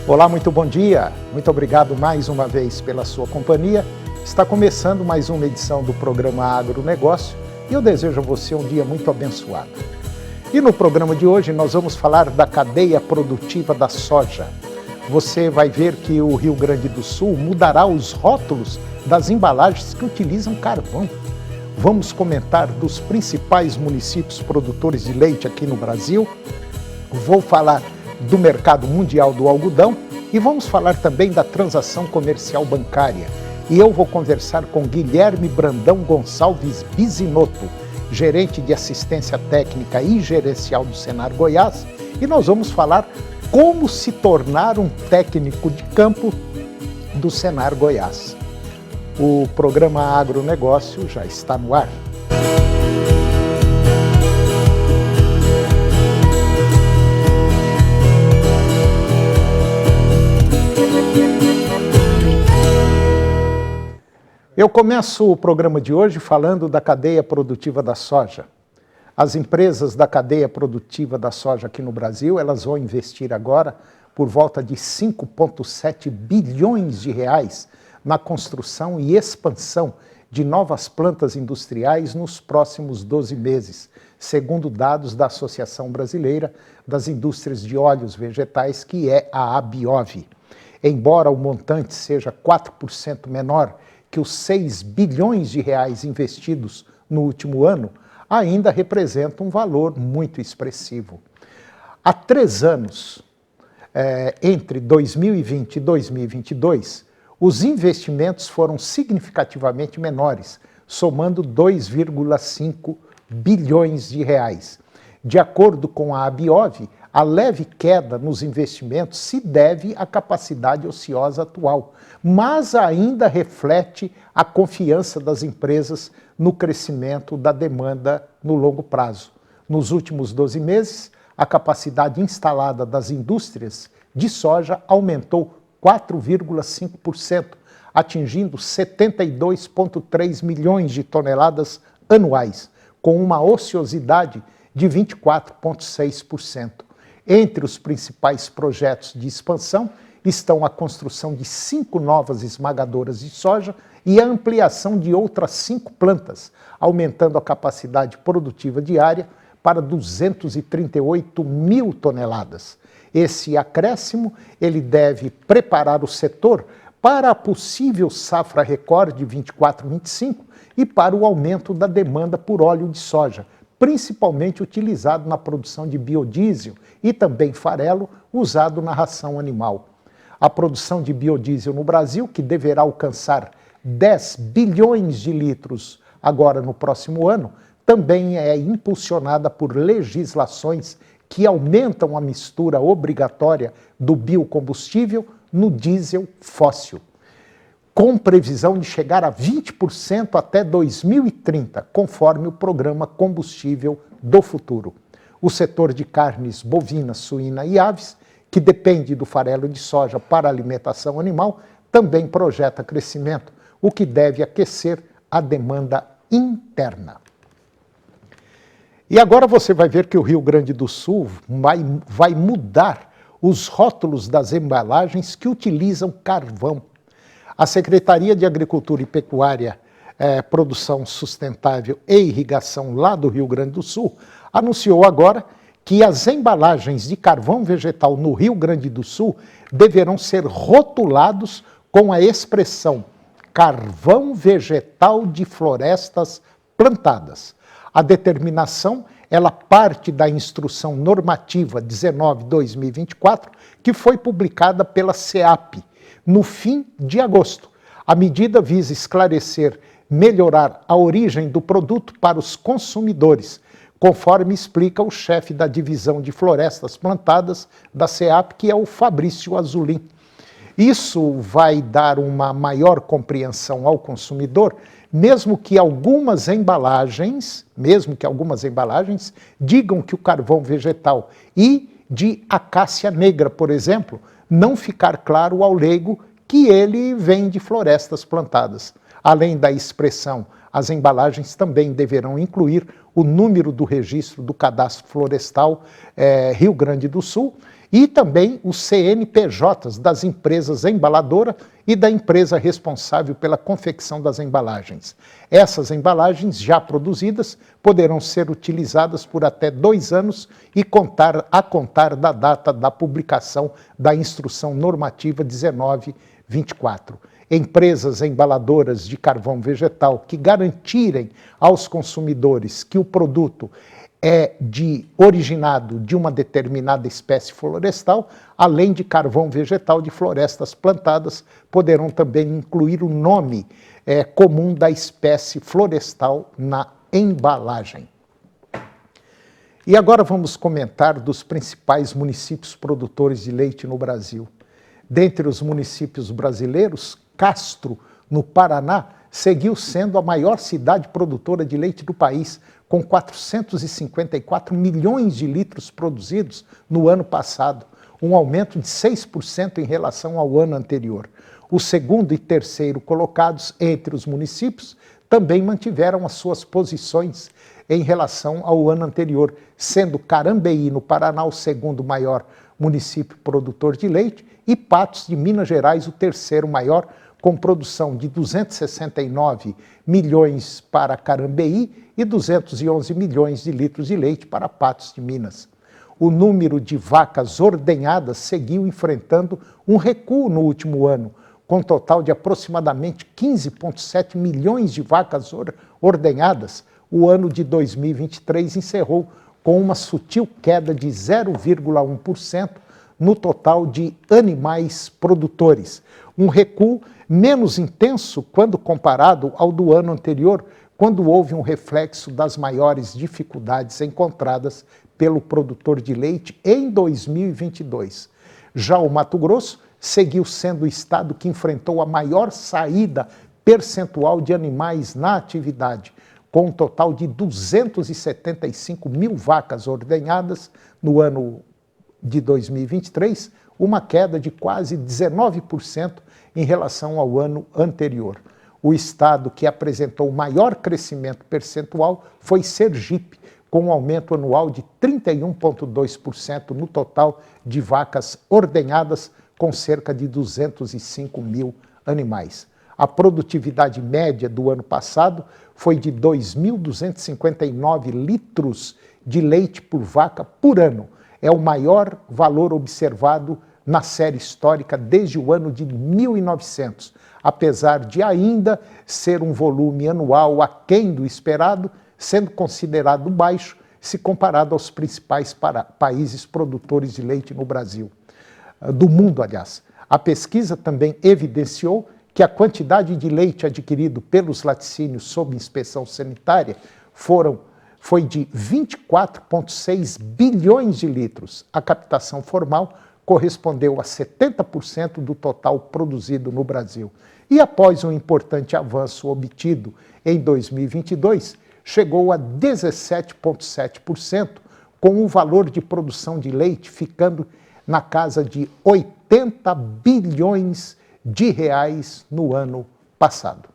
Olá, muito bom dia. Muito obrigado mais uma vez pela sua companhia. Está começando mais uma edição do programa Agronegócio e eu desejo a você um dia muito abençoado. E no programa de hoje nós vamos falar da cadeia produtiva da soja. Você vai ver que o Rio Grande do Sul mudará os rótulos das embalagens que utilizam carvão. Vamos comentar dos principais municípios produtores de leite aqui no Brasil. Vou falar do mercado mundial do algodão e vamos falar também da transação comercial bancária. E eu vou conversar com Guilherme Brandão Gonçalves Bizinoto, gerente de assistência técnica e gerencial do Senar Goiás, e nós vamos falar como se tornar um técnico de campo do Senar Goiás. O programa Agronegócio já está no ar. Eu começo o programa de hoje falando da cadeia produtiva da soja. As empresas da cadeia produtiva da soja aqui no Brasil, elas vão investir agora por volta de 5,7 bilhões de reais na construção e expansão de novas plantas industriais nos próximos 12 meses, segundo dados da Associação Brasileira das Indústrias de Óleos Vegetais, que é a ABIOV. Embora o montante seja 4% menor que os 6 bilhões de reais investidos no último ano, ainda representa um valor muito expressivo. Há 3 anos, entre 2020 e 2022, os investimentos foram significativamente menores, somando 2,5 bilhões de reais. De acordo com a ABIOV, a leve queda nos investimentos se deve à capacidade ociosa atual, mas ainda reflete a confiança das empresas no crescimento da demanda no longo prazo. Nos últimos 12 meses, a capacidade instalada das indústrias de soja aumentou 4,5%, atingindo 72,3 milhões de toneladas anuais, com uma ociosidade de 24,6%. Entre os principais projetos de expansão estão a construção de 5 novas esmagadoras de soja e a ampliação de outras 5 plantas, aumentando a capacidade produtiva diária para 238 mil toneladas. Esse acréscimo ele deve preparar o setor para a possível safra recorde 24-25 e para o aumento da demanda por óleo de soja, principalmente utilizado na produção de biodiesel e também farelo usado na ração animal. A produção de biodiesel no Brasil, que deverá alcançar 10 bilhões de litros agora no próximo ano, também é impulsionada por legislações que aumentam a mistura obrigatória do biocombustível no diesel fóssil, com previsão de chegar a 20% até 2030, conforme o programa Combustível do Futuro. O setor de carnes bovina, suína e aves, que depende do farelo de soja para alimentação animal, também projeta crescimento, o que deve aquecer a demanda interna. E agora você vai ver que o Rio Grande do Sul vai mudar os rótulos das embalagens que utilizam carvão. A Secretaria de Agricultura e Pecuária, Produção Sustentável e Irrigação lá do Rio Grande do Sul anunciou agora que as embalagens de carvão vegetal no Rio Grande do Sul deverão ser rotulados com a expressão carvão vegetal de florestas plantadas. A determinação, ela parte da Instrução Normativa 19/2024, que foi publicada pela SEAP no fim de agosto. A medida visa esclarecer, melhorar a origem do produto para os consumidores, conforme explica o chefe da divisão de florestas plantadas da SEAP, que é o Fabrício Azulim. Isso vai dar uma maior compreensão ao consumidor, mesmo que algumas embalagens digam que o carvão vegetal e de acácia negra, por exemplo, não ficar claro ao leigo que ele vem de florestas plantadas. Além da expressão, as embalagens também deverão incluir o número do registro do Cadastro Florestal Rio Grande do Sul e também os CNPJs das empresas embaladoras e da empresa responsável pela confecção das embalagens. Essas embalagens já produzidas poderão ser utilizadas por até 2 anos e a contar da data da publicação da Instrução Normativa 1924. Empresas embaladoras de carvão vegetal que garantirem aos consumidores que o produto é originado de uma determinada espécie florestal, além de carvão vegetal de florestas plantadas, poderão também incluir o nome comum da espécie florestal na embalagem. E agora vamos comentar dos principais municípios produtores de leite no Brasil. Dentre os municípios brasileiros, Castro, no Paraná, seguiu sendo a maior cidade produtora de leite do país, com 454 milhões de litros produzidos no ano passado, um aumento de 6% em relação ao ano anterior. O segundo e terceiro colocados entre os municípios também mantiveram as suas posições em relação ao ano anterior, sendo Carambeí, no Paraná, o segundo maior município produtor de leite, e Patos de Minas Gerais, o terceiro maior, com produção de 269 milhões para Carambeí e 211 milhões de litros de leite para Patos de Minas. O número de vacas ordenhadas seguiu enfrentando um recuo no último ano, com um total de aproximadamente 15,7 milhões de vacas ordenhadas. O ano de 2023 encerrou com uma sutil queda de 0,1% no total de animais produtores. Um recuo menos intenso quando comparado ao do ano anterior, quando houve um reflexo das maiores dificuldades encontradas pelo produtor de leite em 2022. Já o Mato Grosso seguiu sendo o estado que enfrentou a maior saída percentual de animais na atividade, com um total de 275 mil vacas ordenhadas no ano de 2023, uma queda de quase 19% em relação ao ano anterior. O estado que apresentou o maior crescimento percentual foi Sergipe, com um aumento anual de 31,2% no total de vacas ordenhadas, com cerca de 205 mil animais. A produtividade média do ano passado foi de 2.259 litros de leite por vaca por ano. É o maior valor observado na série histórica desde o ano de 1900, apesar de ainda ser um volume anual aquém do esperado, sendo considerado baixo se comparado aos principais países produtores de leite no Brasil, do mundo, aliás. A pesquisa também evidenciou que a quantidade de leite adquirido pelos laticínios sob inspeção sanitária foi de 24,6 bilhões de litros. A captação formal correspondeu a 70% do total produzido no Brasil. E após um importante avanço obtido em 2022, chegou a 17,7%, com o valor de produção de leite ficando na casa de 80 bilhões de reais no ano passado.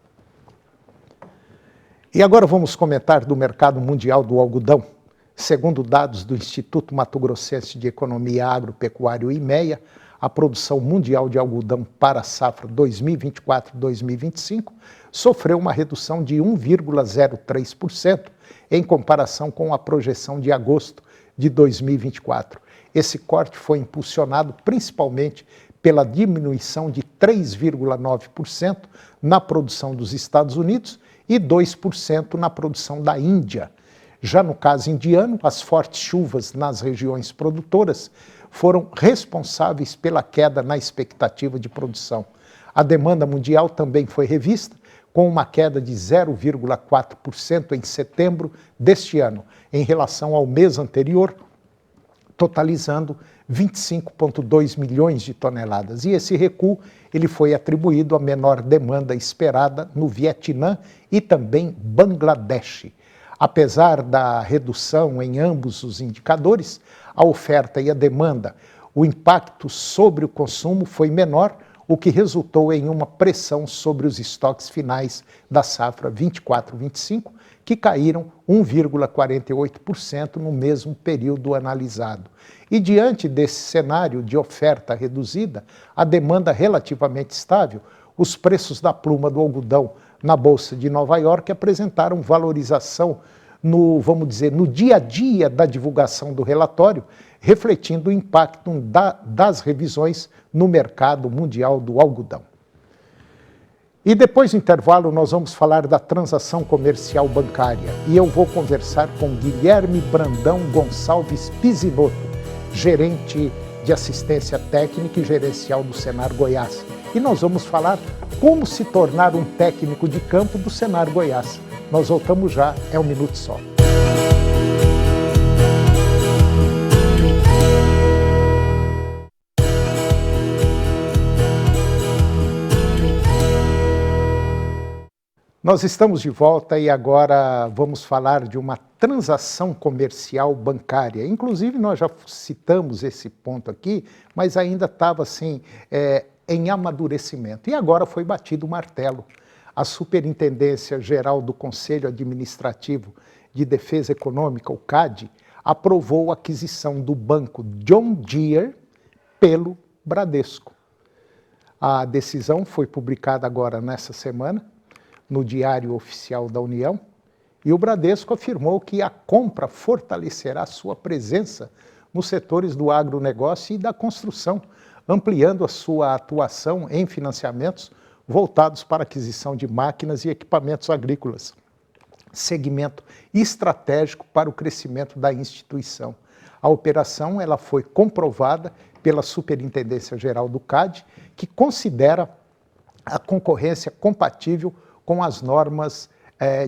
E agora vamos comentar do mercado mundial do algodão. Segundo dados do Instituto Mato Grossense de Economia Agropecuária, IMEA, a produção mundial de algodão para a safra 2024-2025 sofreu uma redução de 1,03% em comparação com a projeção de agosto de 2024. Esse corte foi impulsionado principalmente pela diminuição de 3,9% na produção dos Estados Unidos e 2% na produção da Índia. Já no caso indiano, as fortes chuvas nas regiões produtoras foram responsáveis pela queda na expectativa de produção. A demanda mundial também foi revista, com uma queda de 0,4% em setembro deste ano, em relação ao mês anterior, totalizando 25,2 milhões de toneladas. E esse recuo ele foi atribuído à menor demanda esperada no Vietnã e também Bangladesh. Apesar da redução em ambos os indicadores, a oferta e a demanda, o impacto sobre o consumo foi menor, o que resultou em uma pressão sobre os estoques finais da safra 24-25, que caíram 1,48% no mesmo período analisado. E diante desse cenário de oferta reduzida, a demanda relativamente estável, os preços da pluma do algodão na Bolsa de Nova York apresentaram valorização vamos dizer, no dia a dia da divulgação do relatório, refletindo o impacto das revisões no mercado mundial do algodão. E depois do intervalo nós vamos falar da transação comercial bancária e eu vou conversar com Guilherme Brandão Gonçalves Pisinotto, gerente de assistência técnica e gerencial do Senar Goiás. E nós vamos falar como se tornar um técnico de campo do Senar Goiás. Nós voltamos já, é um minuto só. Nós estamos de volta e agora vamos falar de uma transação comercial bancária. Inclusive, nós já citamos esse ponto aqui, mas ainda estava assim, em amadurecimento. E agora foi batido o martelo. A Superintendência Geral do Conselho Administrativo de Defesa Econômica, o CAD, aprovou a aquisição do banco John Deere pelo Bradesco. A decisão foi publicada agora nessa semana, no Diário Oficial da União, e o Bradesco afirmou que a compra fortalecerá sua presença nos setores do agronegócio e da construção, ampliando a sua atuação em financiamentos voltados para a aquisição de máquinas e equipamentos agrícolas, segmento estratégico para o crescimento da instituição. A operação ela foi comprovada pela Superintendência Geral do CAD, que considera a concorrência compatível com as normas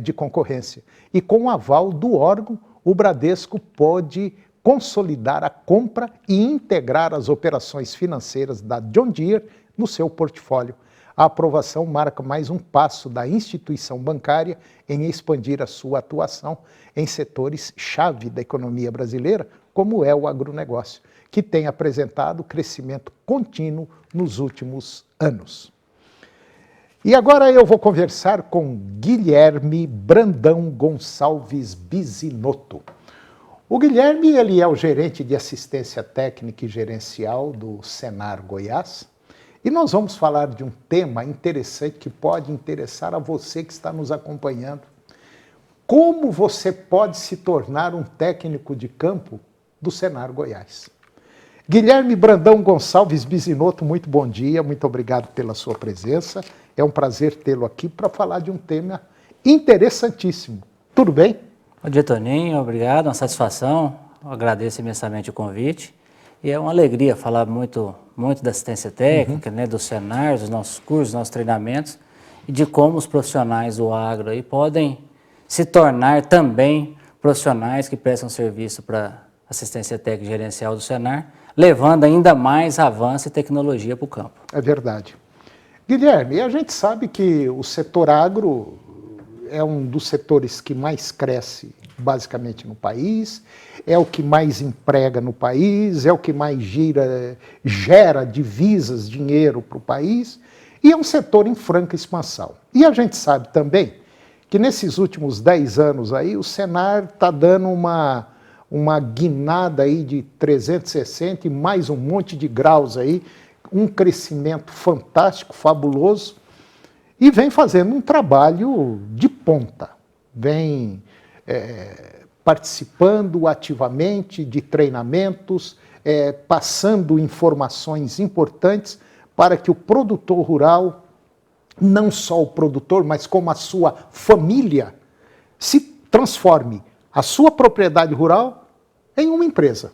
de concorrência. E com o aval do órgão, o Bradesco pode consolidar a compra e integrar as operações financeiras da John Deere no seu portfólio. A aprovação marca mais um passo da instituição bancária em expandir a sua atuação em setores-chave da economia brasileira, como é o agronegócio, que tem apresentado crescimento contínuo nos últimos anos. E agora eu vou conversar com Guilherme Brandão Gonçalves Pisinotto. O Guilherme ele é o gerente de assistência técnica e gerencial do Senar Goiás. E nós vamos falar de um tema interessante que pode interessar a você que está nos acompanhando. Como você pode se tornar um técnico de campo do Senar Goiás? Guilherme Brandão Gonçalves Pisinotto, muito bom dia, muito obrigado pela sua presença. É um prazer tê-lo aqui para falar de um tema interessantíssimo. Tudo bem? Bom dia, Toninho. Obrigado, uma satisfação. Eu agradeço imensamente o convite. E é uma alegria falar muito da assistência técnica, né, do Senar, dos nossos cursos, dos nossos treinamentos, e de como os profissionais do agro aí podem se tornar também profissionais que prestam serviço para assistência técnica e gerencial do Senar, levando ainda mais avanço e tecnologia para o campo. É verdade. Guilherme, a gente sabe que o setor agro é um dos setores que mais cresce basicamente no país, é o que mais emprega no país, é o que mais gera divisas, dinheiro para o país, e é um setor em franca expansão. E a gente sabe também que nesses últimos 10 anos aí, o Senar está dando uma guinada aí de 360 e mais um monte de graus aí, um crescimento fantástico, fabuloso, e vem fazendo um trabalho de ponta, vem participando ativamente de treinamentos, passando informações importantes para que o produtor rural, não só o produtor, mas como a sua família, se transforme a sua propriedade rural em uma empresa.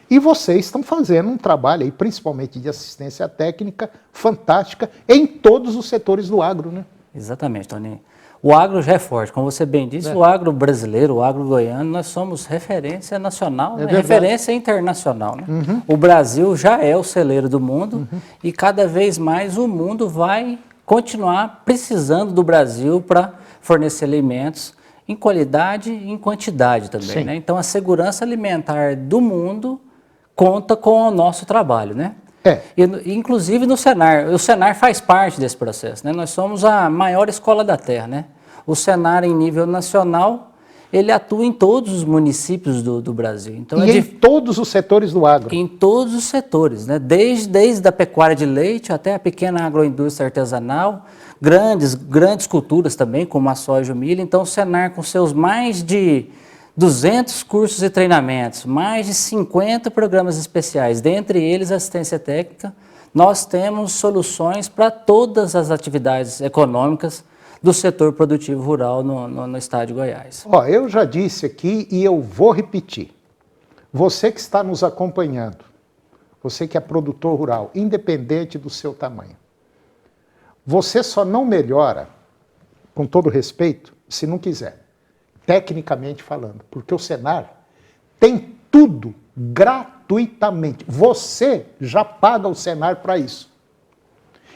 E vocês estão fazendo um trabalho aí, principalmente de assistência técnica, fantástica em todos os setores do agro, né? Exatamente, Toninho. O agro já é forte, como você bem disse, o agro brasileiro, o agro goiano, nós somos referência nacional, né? Referência internacional. Né? O Brasil já é o celeiro do mundo e cada vez mais o mundo vai continuar precisando do Brasil para fornecer alimentos em qualidade e em quantidade também. Né? Então a segurança alimentar do mundo conta com o nosso trabalho, né? Inclusive no Senar. O Senar faz parte desse processo, né? Nós somos a maior escola da terra, né? O Senar, em nível nacional, ele atua em todos os municípios do Brasil. Então, em todos os setores do agro? Em todos os setores, né? Desde a pecuária de leite até a pequena agroindústria artesanal, grandes culturas também, como a soja e o milho. Então, o Senar, com seus mais de 200 cursos e treinamentos, mais de 50 programas especiais, dentre eles assistência técnica, nós temos soluções para todas as atividades econômicas do setor produtivo rural no estado de Goiás. Ó, eu já disse aqui e eu vou repetir. Você que está nos acompanhando, você que é produtor rural, independente do seu tamanho, você só não melhora, com todo respeito, se não quiser, tecnicamente falando, porque o Senar tem tudo gratuitamente. Você já paga o Senar para isso.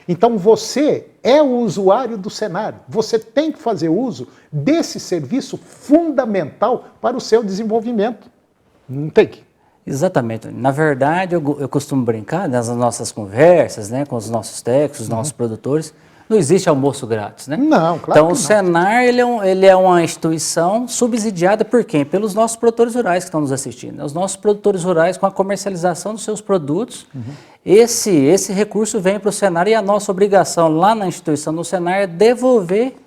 Então você é o usuário do Senar. Você tem que fazer uso desse serviço fundamental para o seu desenvolvimento. Não tem que. Exatamente. Na verdade, eu costumo brincar nas nossas conversas, né, com os nossos técnicos, os nossos produtores. Não existe almoço grátis, né? Não, claro que não. Então, o Senar, ele é uma instituição subsidiada por quem? Pelos nossos produtores rurais que estão nos assistindo. Os nossos produtores rurais, com a comercialização dos seus produtos, esse recurso vem para o Senar e a nossa obrigação lá na instituição do Senar é devolver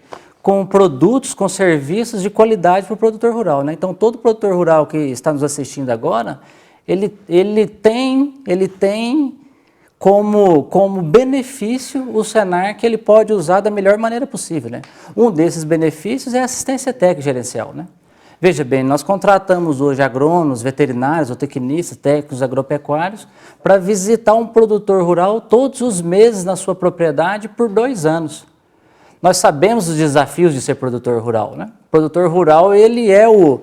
com produtos, com serviços de qualidade para o produtor rural, né? Então, todo produtor rural que está nos assistindo agora, ele tem como benefício o Senar que ele pode usar da melhor maneira possível, né? Um desses benefícios é a assistência técnica gerencial, né? Veja bem, nós contratamos hoje agrônomos, veterinários, zootecnistas, técnicos agropecuários para visitar um produtor rural todos os meses na sua propriedade por 2 anos. Nós sabemos os desafios de ser produtor rural, né? O produtor rural, ele é o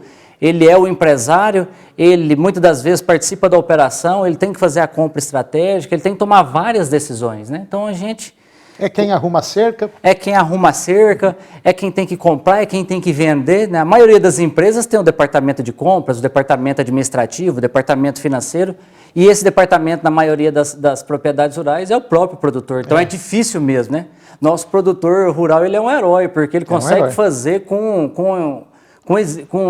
empresário, ele muitas das vezes participa da operação, ele tem que fazer a compra estratégica, ele tem que tomar várias decisões, né? Então a gente... É quem arruma a cerca. É quem arruma a cerca, é quem tem que comprar, é quem tem que vender, né? A maioria das empresas tem o departamento de compras, o departamento administrativo, o departamento financeiro, e esse departamento, na maioria das propriedades rurais, é o próprio produtor. Então é difícil mesmo, né? Nosso produtor rural, ele é um herói, porque ele consegue fazer com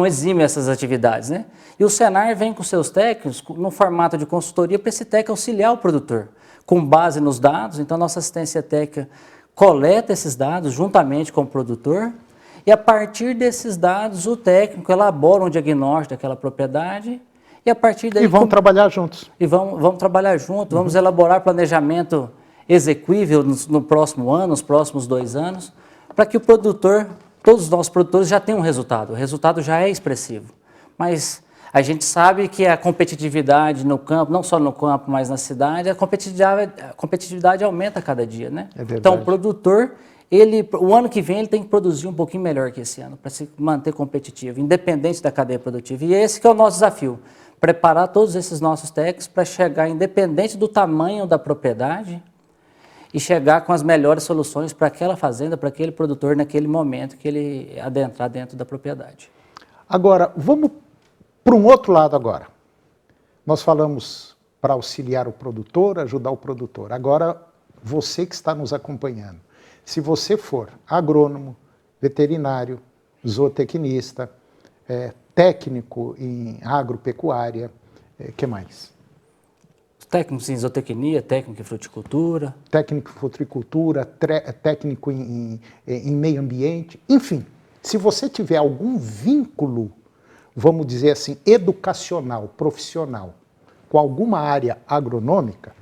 exímio essas atividades, né? E o Senar vem com seus técnicos no formato de consultoria para esse técnico auxiliar o produtor, com base nos dados. Então, nossa assistência técnica coleta esses dados juntamente com o produtor e, a partir desses dados, o técnico elabora um diagnóstico daquela propriedade e, a partir daí... E vão trabalhar juntos. E vamos trabalhar juntos, vamos elaborar planejamento execuível no próximo ano, nos próximos 2 anos, para que o produtor... Todos os nossos produtores já têm um resultado, o resultado já é expressivo. Mas a gente sabe que a competitividade no campo, não só no campo, mas na cidade, a competitividade aumenta a cada dia, né? É verdade. Então o produtor, o ano que vem ele tem que produzir um pouquinho melhor que esse ano, para se manter competitivo, independente da cadeia produtiva. E esse que é o nosso desafio, preparar todos esses nossos técnicos para chegar, independente do tamanho da propriedade, e chegar com as melhores soluções para aquela fazenda, para aquele produtor naquele momento que ele adentrar dentro da propriedade. Agora, vamos para um outro lado agora. Nós falamos para auxiliar o produtor, ajudar o produtor. Agora, você que está nos acompanhando, se você for agrônomo, veterinário, zootecnista, técnico em agropecuária, que mais? Técnicos em zootecnia, técnico em fruticultura. Técnico em fruticultura, técnico em meio ambiente, enfim. Se você tiver algum vínculo, vamos dizer assim, educacional, profissional, com alguma área agronômica,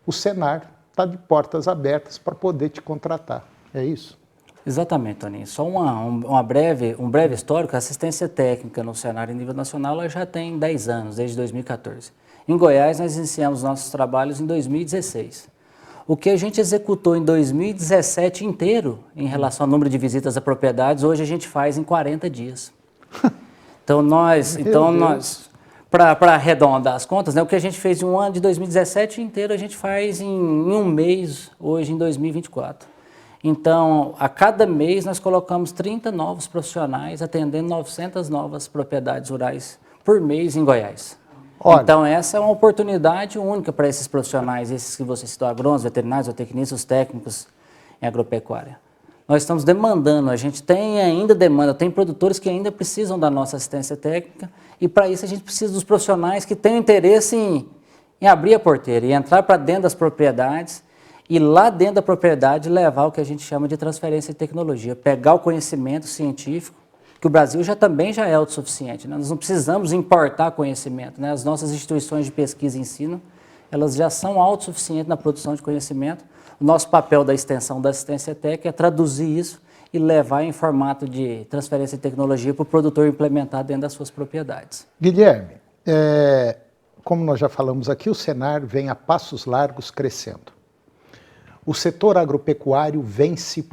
o Senar está de portas abertas para poder te contratar. É isso? Exatamente, Toninho. Só um breve histórico, a assistência técnica no Senar em nível nacional ela já tem 10 anos, desde 2014. Em Goiás, nós iniciamos nossos trabalhos em 2016. O que a gente executou em 2017 inteiro, em relação ao número de visitas a propriedades, hoje a gente faz em 40 dias. Então, nós para arredondar as contas, né, o que a gente fez em um ano de 2017 inteiro, a gente faz em um mês, hoje em 2024. Então, a cada mês, nós colocamos 30 novos profissionais, atendendo 900 novas propriedades rurais por mês em Goiás. Olha. Então, essa é uma oportunidade única para esses profissionais, esses que você citou, agrônomos, veterinários, zootecnistas, os técnicos em agropecuária. nós estamos demandando, a gente tem ainda demanda, tem produtores que ainda precisam da nossa assistência técnica e para isso a gente precisa dos profissionais que tenham interesse em abrir a porteira e entrar para dentro das propriedades e lá dentro da propriedade levar o que a gente chama de transferência de tecnologia, pegar o conhecimento científico, que o Brasil também já é autossuficiente, né? Nós não precisamos importar conhecimento, né? As nossas instituições de pesquisa e ensino, elas já são autossuficientes na produção de conhecimento. O nosso papel da extensão da assistência técnica é traduzir isso e levar em formato de transferência de tecnologia para o produtor implementar dentro das suas propriedades. Guilherme, como nós já falamos aqui, o Senar vem a passos largos crescendo. O setor agropecuário vem se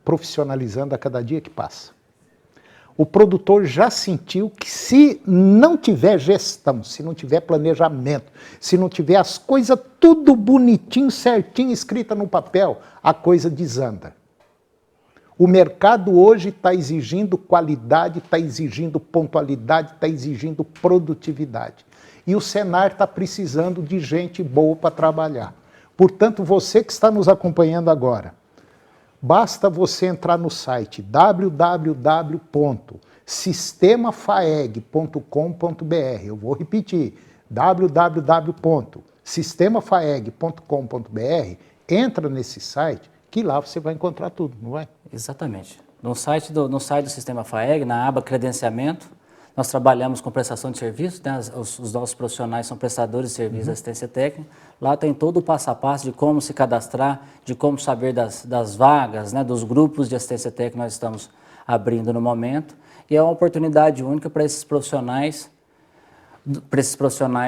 profissionalizando a cada dia que passa. O produtor já sentiu que se não tiver gestão, se não tiver planejamento, se não tiver as coisas tudo bonitinho, certinho, escrita no papel, a coisa desanda. O mercado hoje está exigindo qualidade, está exigindo pontualidade, está exigindo produtividade. E o Senar está precisando de gente boa para trabalhar. Portanto, você que está nos acompanhando agora, basta você entrar no site www.sistemafaeg.com.br. Eu vou repetir, www.sistemafaeg.com.br. Entra nesse site que lá você vai encontrar tudo, não é? Exatamente. No site do Sistema FAEG, na aba credenciamento, nós trabalhamos com prestação de serviço, né? Os nossos profissionais são prestadores de serviço de assistência técnica. Lá tem todo o passo a passo de como se cadastrar, de como saber das vagas, né? Dos grupos de assistência técnica que nós estamos abrindo no momento. E é uma oportunidade única para esses profissionais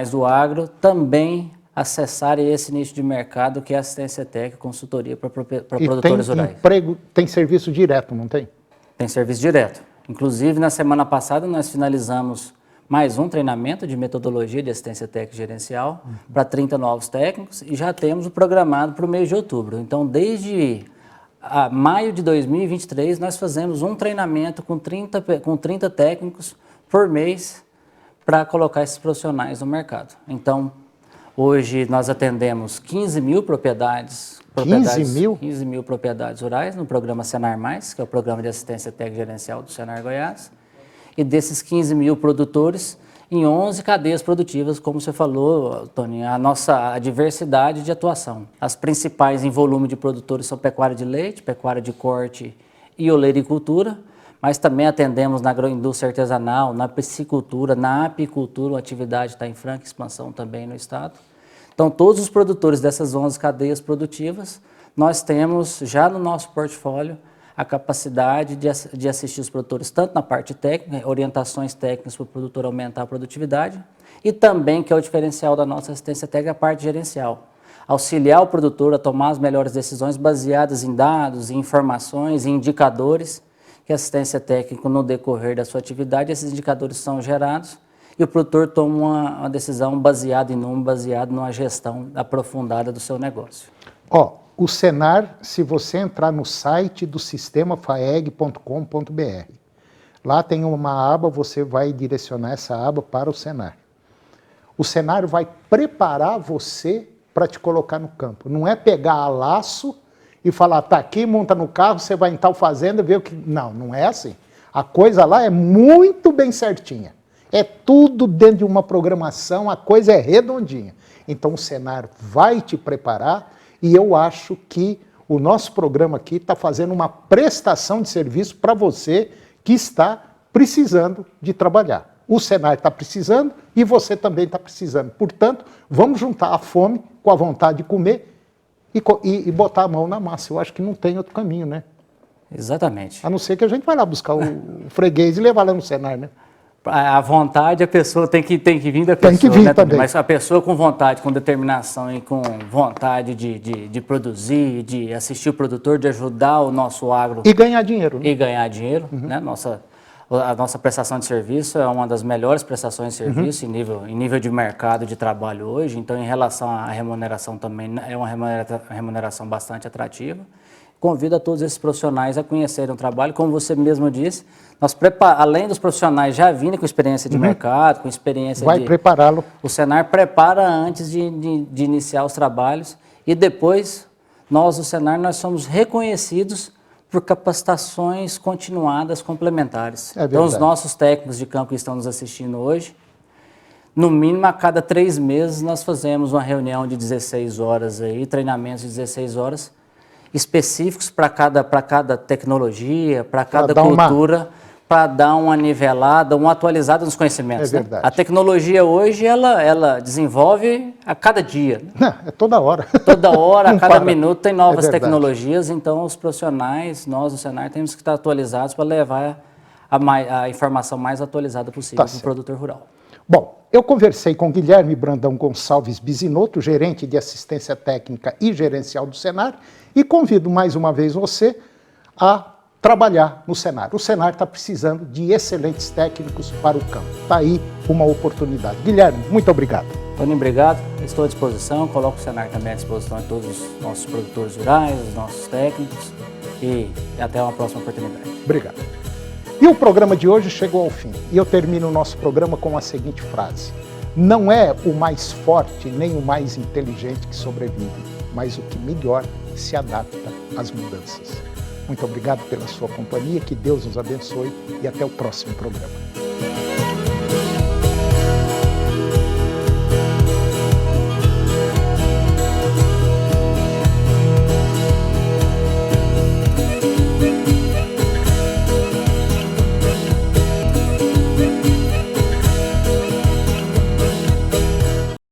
do agro também acessarem esse nicho de mercado que é assistência técnica, consultoria para produtores rurais. Tem serviço direto, não tem? Tem serviço direto. Inclusive, na semana passada, nós finalizamos mais um treinamento de metodologia de assistência técnica gerencial para 30 novos técnicos e já temos o programado para o mês de outubro. Então, desde maio de 2023, nós fazemos um treinamento com 30 técnicos por mês para colocar esses profissionais no mercado. Então, hoje nós atendemos 15 mil propriedades 15 mil propriedades rurais no programa Senar Mais, que é o programa de assistência técnica gerencial do Senar Goiás. E desses 15 mil produtores, em 11 cadeias produtivas, como você falou, Tony, a diversidade de atuação. As principais em volume de produtores são pecuária de leite, pecuária de corte e olericultura, mas também atendemos na agroindústria artesanal, na piscicultura, na apicultura, a atividade está em franca expansão também no estado. Então, todos os produtores dessas 11 cadeias produtivas, nós temos já no nosso portfólio a capacidade de assistir os produtores tanto na parte técnica, orientações técnicas para o produtor aumentar a produtividade, e também, que é o diferencial da nossa assistência técnica, a parte gerencial. Auxiliar o produtor a tomar as melhores decisões baseadas em dados, em informações, em indicadores, que a assistência técnica, no decorrer da sua atividade, esses indicadores são gerados, e o produtor toma uma decisão baseada em número, baseada numa gestão aprofundada do seu negócio. O Senar, se você entrar no site do sistemafaeg.com.br, lá tem uma aba, você vai direcionar essa aba para o Senar. O Senar vai preparar você para te colocar no campo. Não é pegar a laço e falar, tá aqui, monta no carro, você vai em tal fazenda, ver o que... Não, não é assim. A coisa lá é muito bem certinha. É tudo dentro de uma programação, a coisa é redondinha. Então o Senar vai te preparar e eu acho que o nosso programa aqui está fazendo uma prestação de serviço para você que está precisando de trabalhar. O Senar está precisando e você também está precisando. Portanto, vamos juntar a fome com a vontade de comer e botar a mão na massa. Eu acho que não tem outro caminho, né? Exatamente. A não ser que a gente vai lá buscar o freguês e levar lá no Senar, né? A vontade, a pessoa tem que vir da pessoa, tem que vir, né, também. Mas a pessoa com vontade, com determinação e com vontade de produzir, de assistir o produtor, de ajudar o nosso agro. E ganhar dinheiro. Né? E ganhar dinheiro. Né? A nossa prestação de serviço é uma das melhores prestações de serviço em nível de mercado de trabalho hoje. Então, em relação à remuneração também, é uma remuneração bastante atrativa. Convido a todos esses profissionais a conhecerem o trabalho. Como você mesmo disse, além dos profissionais já vindo com experiência de mercado, com experiência vai prepará-lo. O Senar prepara antes de iniciar os trabalhos e depois nós, o Senar, nós somos reconhecidos por capacitações continuadas complementares. É então, os verdade. nossos técnicos de campo que estão nos assistindo hoje, no mínimo a cada 3 meses nós fazemos uma reunião de 16 horas, aí, treinamentos de 16 horas, específicos para cada tecnologia, para cada cultura, para dar uma nivelada, uma atualizada nos conhecimentos. É verdade. Né? A tecnologia hoje, ela desenvolve a cada dia. Não, é toda hora. Toda hora, a cada minuto tem novas verdade. tecnologias, então os profissionais, nós do Senar, temos que estar atualizados para levar a informação mais atualizada possível para o produtor rural. Bom, eu conversei com Guilherme Brandão Gonçalves Bisinotto, gerente de assistência técnica e gerencial do Senar, e convido mais uma vez você a trabalhar no Senar. O Senar está precisando de excelentes técnicos para o campo. Está aí uma oportunidade. Guilherme, muito obrigado. Tony, obrigado. Estou à disposição. Coloco o Senar também à disposição de todos os nossos produtores rurais, os nossos técnicos. E até uma próxima oportunidade. Obrigado. E o programa de hoje chegou ao fim. E eu termino o nosso programa com a seguinte frase: não é o mais forte nem o mais inteligente que sobrevive, mas o que melhor se adapta às mudanças. Muito obrigado pela sua companhia, que Deus nos abençoe e até o próximo programa.